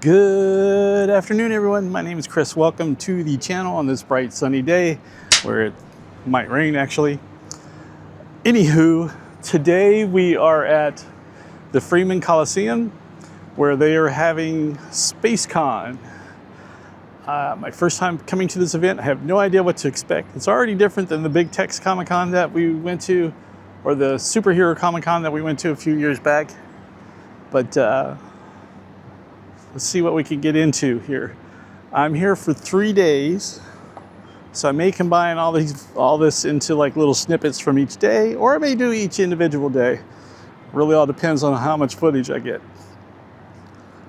Good afternoon, everyone. My name is Chris. Welcome to the channel on this bright sunny day where it might rain actually. Anywho, today we are at the Freeman Coliseum where they are having SpaceCon. My first time coming to this event. I have no idea what to expect. It's already different than the Big Tex Comic Con that we went to, or the Superhero Comic Con that we went to a few years back. But let's see what we can get into here. I'm here for 3 days, so I may combine all this into like little snippets from each day, or I may do each individual day. Really all depends on how much footage I get.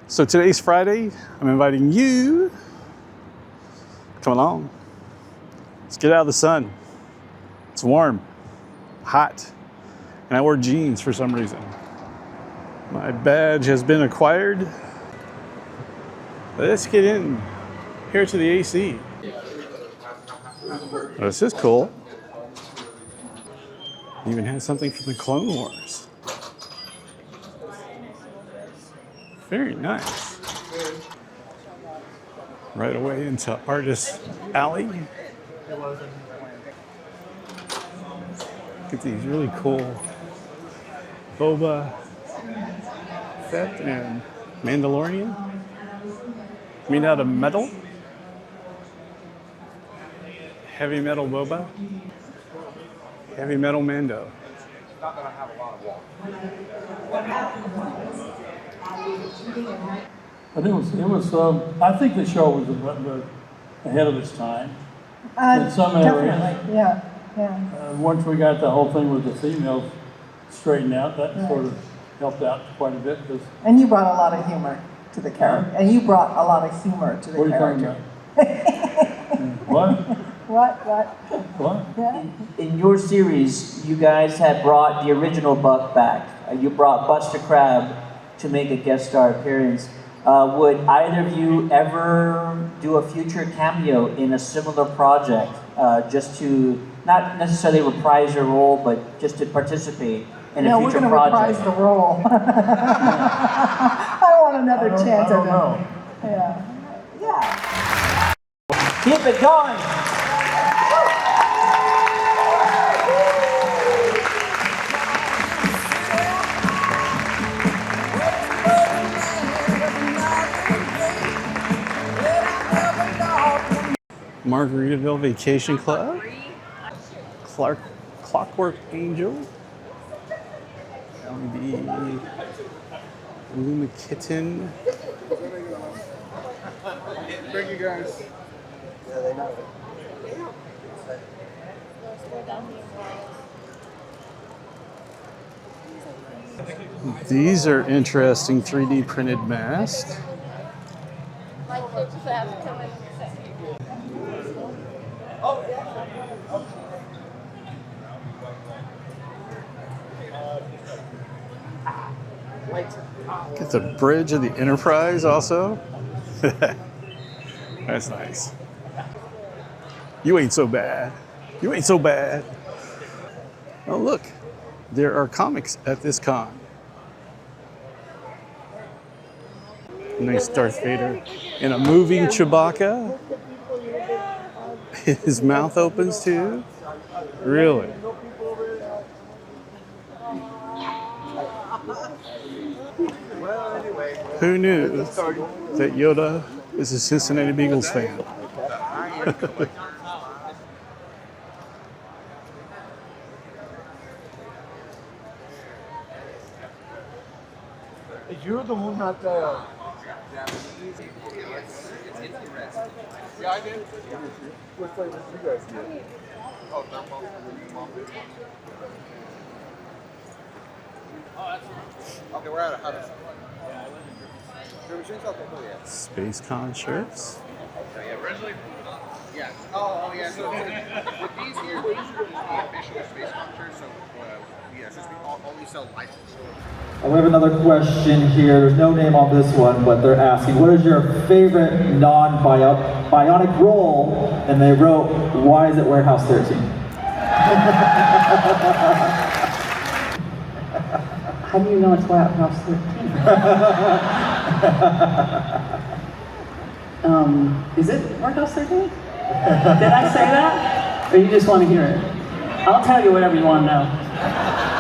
So today's Friday. I'm inviting you. Come along. Let's get out of the sun. It's warm, hot, and I wore jeans for some reason. My badge has been acquired. Let's get in here to the AC. Oh, this is cool. Even has something from the Clone Wars. Very nice. Right away into Artist Alley. Look at these really cool Boba Fett and Mandalorian. Made out of metal. Heavy metal Boba. Heavy metal Mando. Not that I have a lot of walk. But it was. I think the show was ahead of its time. In some areas. Definitely, yeah. Once we got the whole thing with the females straightened out, that sort of helped out quite a bit. And you brought a lot of humor to the character. And you brought a lot of humor to the what character. What are you talking about? What? What? Yeah. In your series, you guys had brought the original Buck back. You brought Buster Crabbe to make a guest star appearance. Would either of you ever do a future cameo in a similar project, just to not necessarily reprise your role, but just to participate in a future project? No, we're going to reprise the role. I don't want another chance at it. Yeah. Keep it going. Margaritaville Vacation Club. Clockwork Angel. LED. Luma Kitten. Thank you guys. These are interesting 3D printed masks. Get the bridge of the Enterprise also. That's nice. You ain't so bad. You ain't so bad. Oh look, there are comics at this con. Nice Darth Vader and a moving Chewbacca. His mouth opens too. Really? Who knew that Yoda is a Cincinnati Bengals fan? You're the one that yeah, I did. What flavors did you guys get? Oh, they're both. Okay, we're out of Hudson. SpaceCon shirts. Yeah. Oh, yeah. So with these here, these are the official SpaceCon shirts. So yeah, since we only sell licensed. We have another question here. There's no name on this one, but they're asking, what is your favorite non-bionic role? And they wrote, why is it Warehouse 13? How do you know it's Warehouse 13? Is it Marcos 13? Did I say that? Or you just want to hear it? I'll tell you whatever you want to know.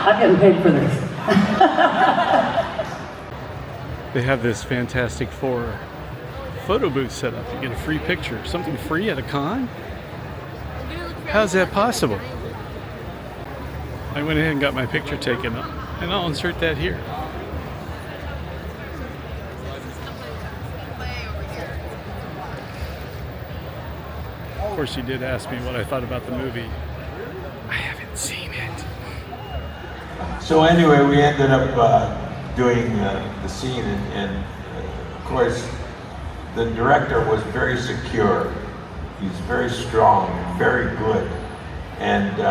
I'm getting paid for this. They have this Fantastic Four photo booth set up. You get a free picture. Something free at a con? How's that possible? I went ahead and got my picture taken up, and I'll insert that here. Of course, you did ask me what I thought about the movie. I haven't seen it. So anyway, we ended up doing the scene, and of course, the director was very secure. He's very strong, very good, and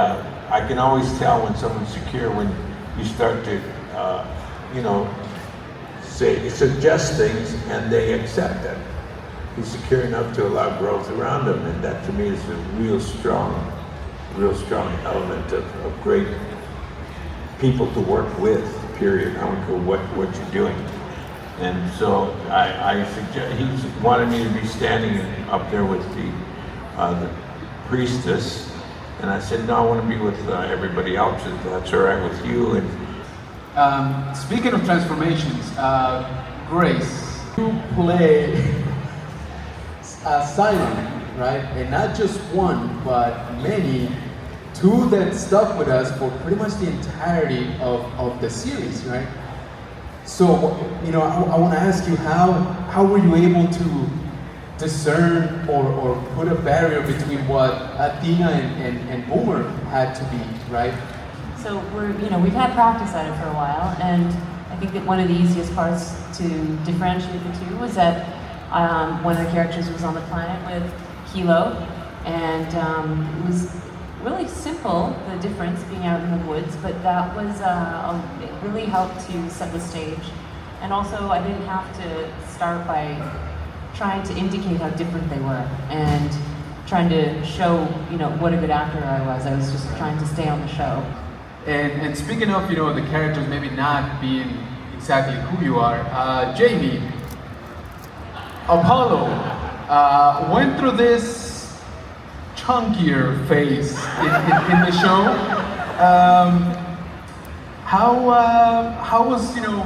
I can always tell when someone's secure when you start to, you know, suggest things and they accept it. He's secure enough to allow growth around him, and that to me is a real strong element of great people to work with, period. I don't care what you're doing. And so I suggest, he wanted me to be standing up there with the priestess, and I said, no, I want to be with everybody else, if that's all right with you. And speaking of transformations, Grace, you play Simon, right? And not just one, but many, two that stuck with us for pretty much the entirety of the series, right? So, you know, I want to ask you, how were you able to discern or put a barrier between what Athena and Boomer had to be, right? So we've had practice at it for a while, and I think that one of the easiest parts to differentiate the two was that one of the characters was on the planet with Kilo, and it was really simple, the difference being out in the woods, but that was, it really helped to set the stage. And also I didn't have to start by trying to indicate how different they were and trying to show, you know, what a good actor I was just trying to stay on the show. And speaking of, you know, the characters maybe not being exactly who you are, Jamie, Apollo went through this chunkier phase in the show. How was, you know,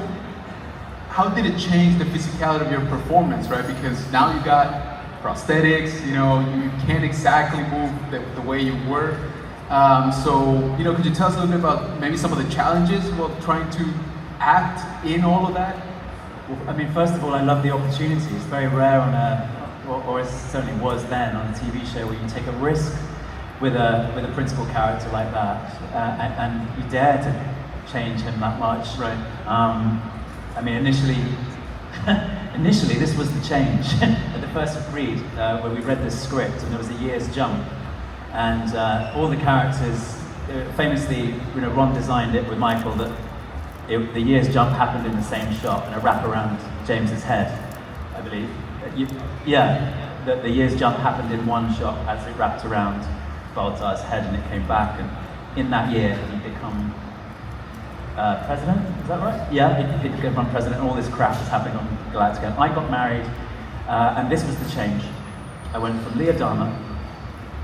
how did it change the physicality of your performance, right? Because now you got prosthetics, you know, you can't exactly move the way you were. So, you know, could you tell us a little bit about maybe some of the challenges while trying to act in all of that? Well, I mean, first of all, I love the opportunity. It's very rare on or it certainly was then on a TV show where you take a risk with a principal character like that, and you dare to change him that much. Right. I mean, initially this was the change at the first read, where we read this script and there was a year's jump, and all the characters, famously, you know, Ron designed it with Michael that the year's jump happened in the same shot, and a wrap around James's head, I believe. That the year's jump happened in one shot as it wrapped around Baltar's head and it came back, and in that year he'd become president, is that right? Yeah, he'd become president, and all this crap was happening on Galactica. And I got married, and this was the change. I went from Leodama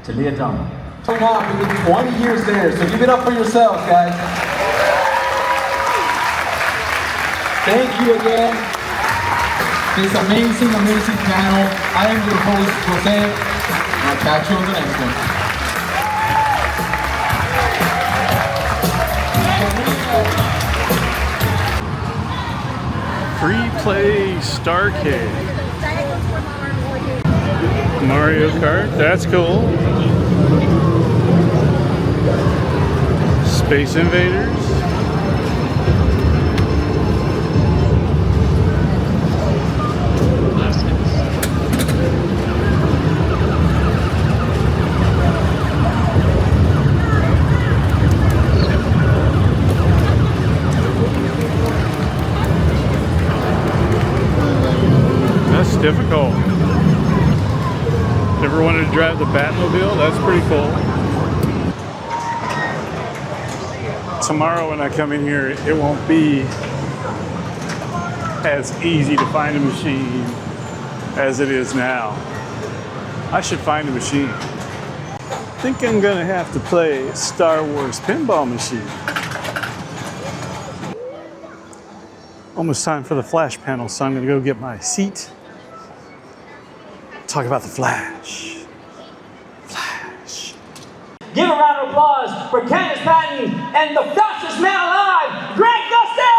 to Leodama. So now, we've been 20 years there, so give it up for yourselves, guys. Thank you again. This amazing panel. I am your host, Jose, and I'll catch you on the next one. Free play Starcade. Mario Kart, that's cool. Space Invaders. Difficult. Ever wanted to drive the Batmobile? That's pretty cool. Tomorrow when I come in here, it won't be as easy to find a machine as it is now. I should find a machine. I think I'm gonna have to play Star Wars pinball machine. Almost time for the Flash panel, so I'm gonna go get my seat. Talk about the Flash. Flash. Give a round of applause for Candace Patton and the fastest man alive, Greg Gustin!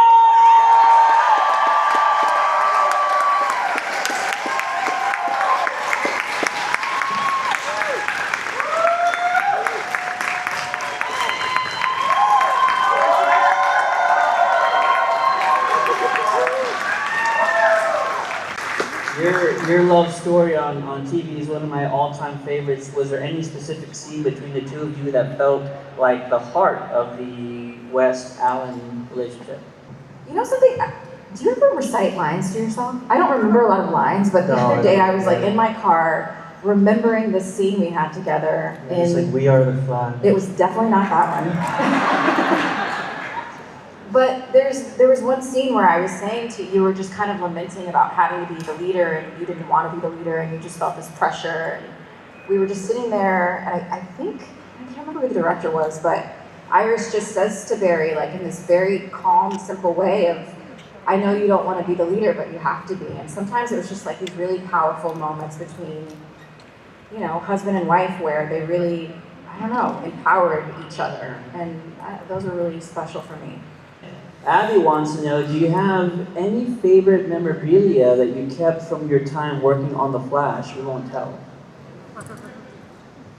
Your love story on TV is one of my all-time favorites. Was there any specific scene between the two of you that felt like the heart of the West-Allen relationship? You know something? Do you ever recite lines to yourself? I don't remember a lot of lines, but the other day I was like in my car remembering the scene we had together. It's like We Are the Flash. It was definitely not that one. But there was one scene where I was saying to you were just kind of lamenting about having to be the leader, and you didn't want to be the leader, and you just felt this pressure. And we were just sitting there, and I can't remember who the director was, but Iris just says to Barry, like in this very calm, simple way of, I know you don't want to be the leader, but you have to be. And sometimes it was just like these really powerful moments between, you know, husband and wife where they really, I don't know, empowered each other. And those are really special for me. Abby wants to know, do you have any favorite memorabilia that you kept from your time working on The Flash? We won't tell.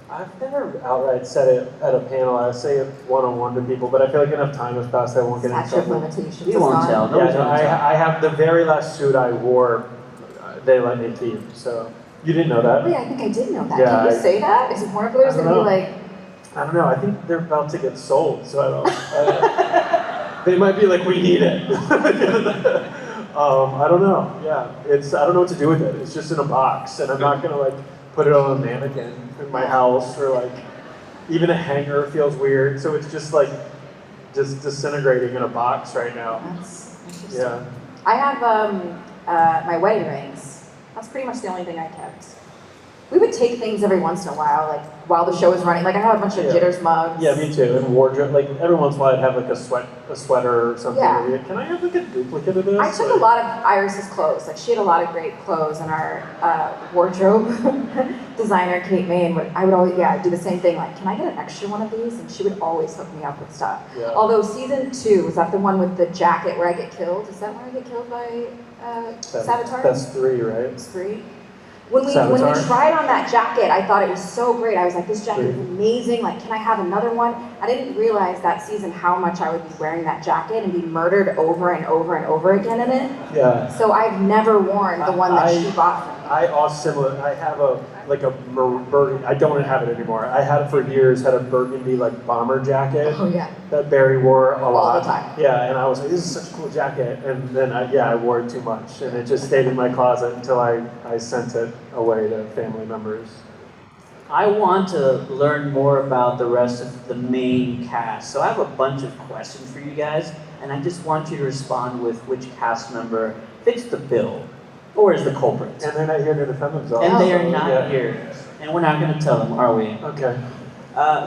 I've never outright said it at a panel. I say it one-on-one to people, but I feel like enough time has passed, I won't get in Statute of trouble. limitations. You won't tell. Yeah, no, I have the very last suit I wore, they let me keep, so. You didn't know that? Wait, I think I did know that. Yeah, Can you say that? Is it Warner Brothers going to be like... I don't know, I think they're about to get sold, so I don't they might be like, we need it. I don't know, yeah. I don't know what to do with it. It's just in a box, and I'm not gonna like put it on a mannequin in my house, or like, even a hanger feels weird, so it's just like, just disintegrating in a box right now. That's interesting. Yeah. I have my wedding rings. That's pretty much the only thing I kept. We would take things every once in a while, like while the show was running. Like I have a bunch of Jitters mugs. Yeah, me too. And wardrobe, like every once in a while I'd have like a sweater or something. Yeah. Maybe. Can I have like a duplicate of this? I took a lot of Iris's clothes. Like she had a lot of great clothes, and our wardrobe designer, Kate Main, I would always do the same thing. Like, can I get an extra one of these? And she would always hook me up with stuff. Yeah. Although season 2, was that the one with the jacket where I get killed? Is that where I get killed by Savitar? That's 3, right? It's 3. When we tried on that jacket, I thought it was so great. I was like, this jacket is amazing. Like, can I have another one? I didn't realize that season how much I would be wearing that jacket and be murdered over and over and over again in it. Yeah. So I've never worn the one that she bought for me. I have a burgundy, I don't have it anymore. I had it for years, had a burgundy like bomber jacket. Oh yeah. That Barry wore a lot. All the time. Yeah, and I was like, this is such a cool jacket. And then I wore it too much, and it just stayed in my closet until I sent it away to family members. I want to learn more about the rest of the main cast. So I have a bunch of questions for you guys, and I just want you to respond with which cast member fits the bill or is the culprit. And they're not here to defend themselves. And they are not here. And we're not going to tell them, are we? Okay.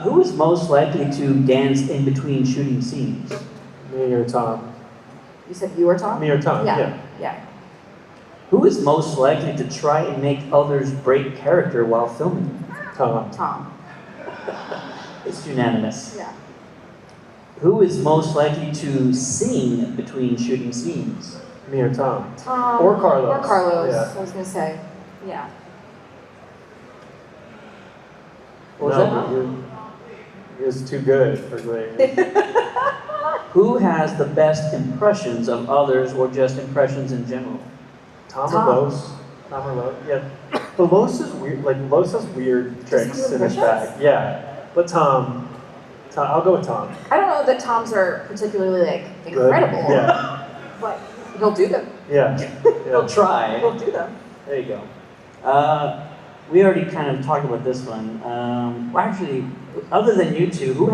Who is most likely to dance in between shooting scenes? Me or Tom? You said you or Tom? Me or Tom, Yeah. Who is most likely to try and make others break character while filming? Tom. It's unanimous. Yeah. Who is most likely to sing between shooting scenes? Me or Tom? Tom. Or Carlos. Or Carlos, Yeah. I was going to say. Yeah. What was that? It was too good for Glee. Who has the best impressions of others or just impressions in general? Tom or Los? Tom or Los? Yeah. But Los is weird. Like, Los has weird tricks in his bag. Yeah. But Tom, I'll go with Tom. I don't know that Toms are particularly like incredible. Good. Yeah. But he'll do them. Yeah. He'll try. He'll do them. There you go. We already kind of talked about this one. Well, actually, other than you two, who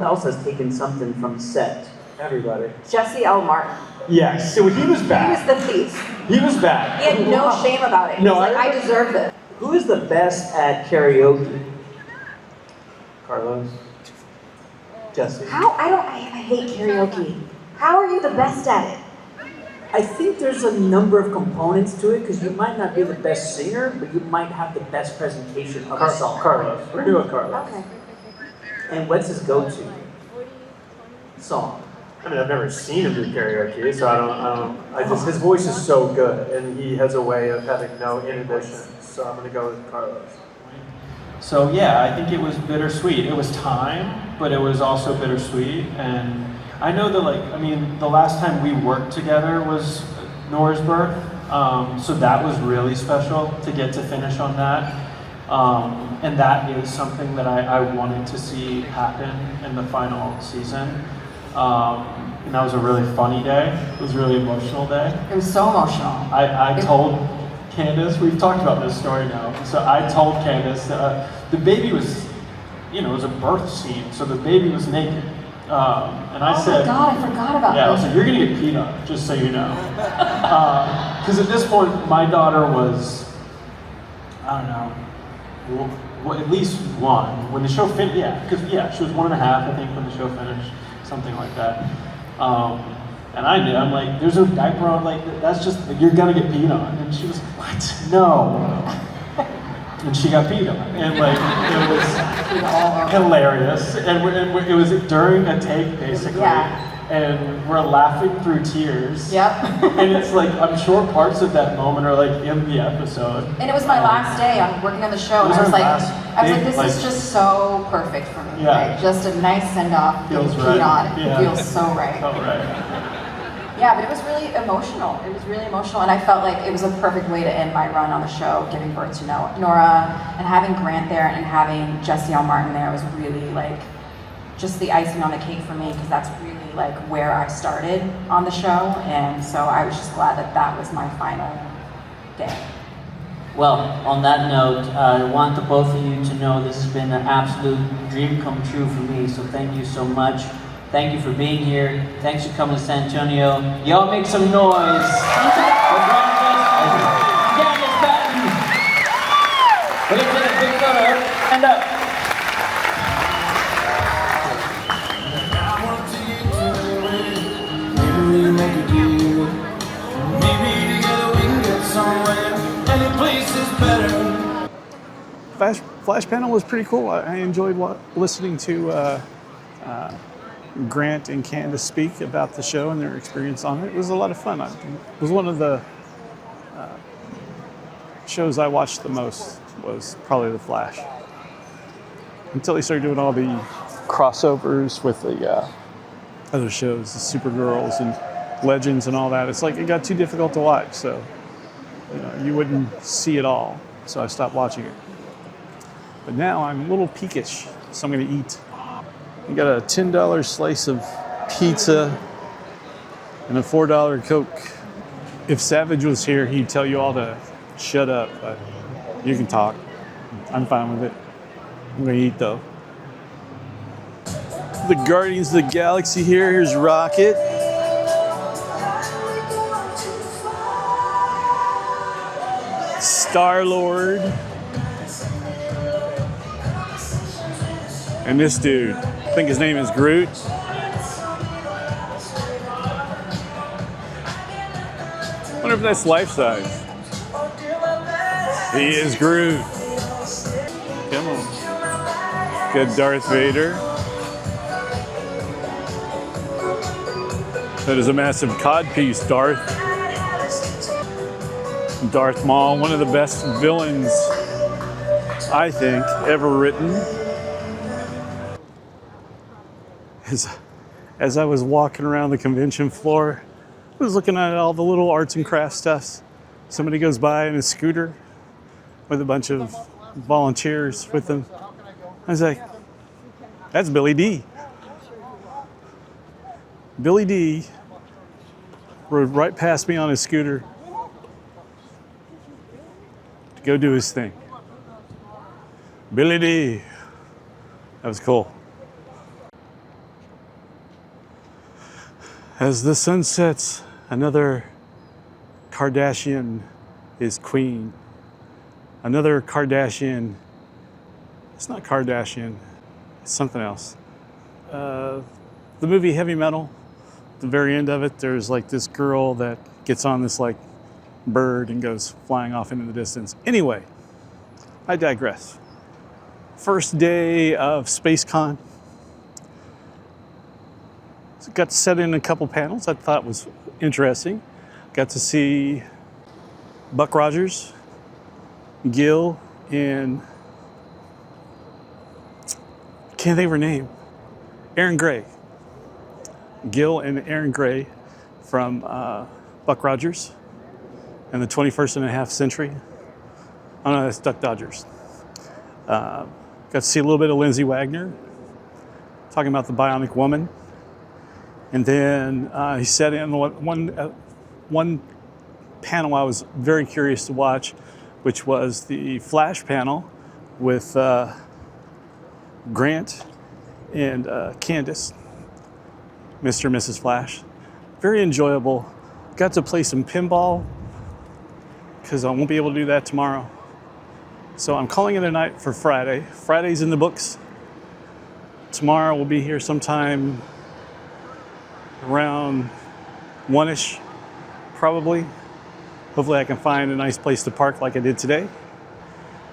else has taken something from set? Everybody. Jesse L. Martin. Yes, so he was He bad. was the thief. He was bad. He had no shame about it. He No, was like, I- I deserve this. Who is the best at karaoke? Carlos. Jesse. I hate karaoke. How are you the best at it? I think there's a number of components to it because you might not be the best singer, but you might have the best presentation of a song. Carlos. We're doing Carlos. Okay. And what's his go-to song? I mean, I've never seen him do karaoke, so I just, his voice is so good, and he has a way of having no inhibition, so I'm gonna go with Carlos. So yeah, I think it was bittersweet. It was time, but it was also bittersweet. And I know that, like, I mean, the last time we worked together was Nora's birth, so that was really special to get to finish on that. And that is something that I wanted to see happen in the final season. And that was a really funny day. It was a really emotional day. It was so emotional. I told Candace, we've talked about this story now. So I told Candace the baby was, it was a birth scene, so the baby was naked. And I said, Oh my God, I forgot about yeah, I that. was like, you're gonna get peed on, just so you know. Because at this point, my daughter was, I don't know, at least one. When the show finished, she was 1.5, I think, when the show finished, something like that. And I knew, I'm like, there's no diaper on, like, that's just, you're gonna get peed on. And she was like, what? No. And she got peed on. And like, it was hilarious. And it was during a take, basically. Yeah. And we're laughing through tears. Yep. And it's like, I'm sure parts of that moment are like in the episode. And it was my last day on working on the show, and It I was was our like, last this big, is just so perfect for me. Yeah. Like, just a nice send off, being Feels peed right. on. Yeah. It feels so right. Oh, right. Yeah, but it was really emotional. It was really emotional, and I felt like it was a perfect way to end my run on the show, giving birth to Nora, and having Grant there, and having Jesse L. Martin there was really like just the icing on the cake for me, because that's really like where I started on the show, and so I was just glad that that was my final day. Well, on that note, I want the both of you to know this has been an absolute dream come true for me, so thank you so much. Thank you for being here. Thanks for coming to San Antonio. Y'all make some noise. For Candace Patton. But let's take a big photo. Stand up. Flash panel was pretty cool. I enjoyed listening to Grant and Candace speak about the show and their experience on it. It was a lot of fun. It was one of the shows I watched the most, was probably The Flash. Until they started doing all the crossovers with the other shows, the Supergirls and Legends and all that. It's like it got too difficult to watch, so you wouldn't see it all. So I stopped watching it. But now I'm a little peakish, so I'm gonna eat. I got a $10 slice of pizza and a $4 Coke. If Savage was here, he'd tell you all to shut up, but you can talk. I'm fine with it. I'm gonna eat though. The Guardians of the Galaxy here. Here's Rocket. Star-Lord. And this dude, I think his name is Groot. Wonder if that's life size. He is Groot. Come on. Good Darth Vader. That is a massive codpiece, Darth. Darth Maul, one of the best villains, I think, ever written. As I was walking around the convention floor, I was looking at all the little arts and crafts stuff. Somebody goes by in a scooter with a bunch of volunteers with them. I was like, that's Billy D. Billy D rode right past me on his scooter to go do his thing. Billy D. That was cool. As the sun sets Another Kardashian is queen. Another Kardashian, it's not Kardashian, it's something else. The movie Heavy Metal, at the very end of it, there's like this girl that gets on this like bird and goes flying off into the distance. Anyway, I digress. First day of SpaceCon. So got to set in a couple panels I thought was interesting. Got to see Buck Rogers, Gil, and can't think of her name. Aaron Gray. Gil and Aaron Gray from Buck Rogers and the 21st and a half century. Oh no, that's Duck Dodgers. Got to see a little bit of Lindsay Wagner talking about the Bionic Woman. And then he sat in one panel I was very curious to watch, which was the Flash panel with Grant and Candace, Mr. and Mrs. Flash. Very enjoyable. Got to play some pinball because I won't be able to do that tomorrow. So I'm calling it a night for Friday. Friday's in the books. Tomorrow we'll be here sometime around 1-ish, probably. Hopefully I can find a nice place to park like I did today.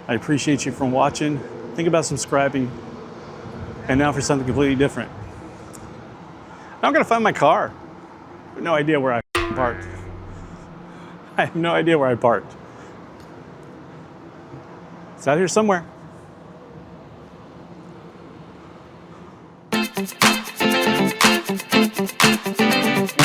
I appreciate you for watching. Think about subscribing. And now for something completely different. I'm gonna find my car. I have no idea where I parked. I have no idea where I parked. It's out here somewhere. Thank you.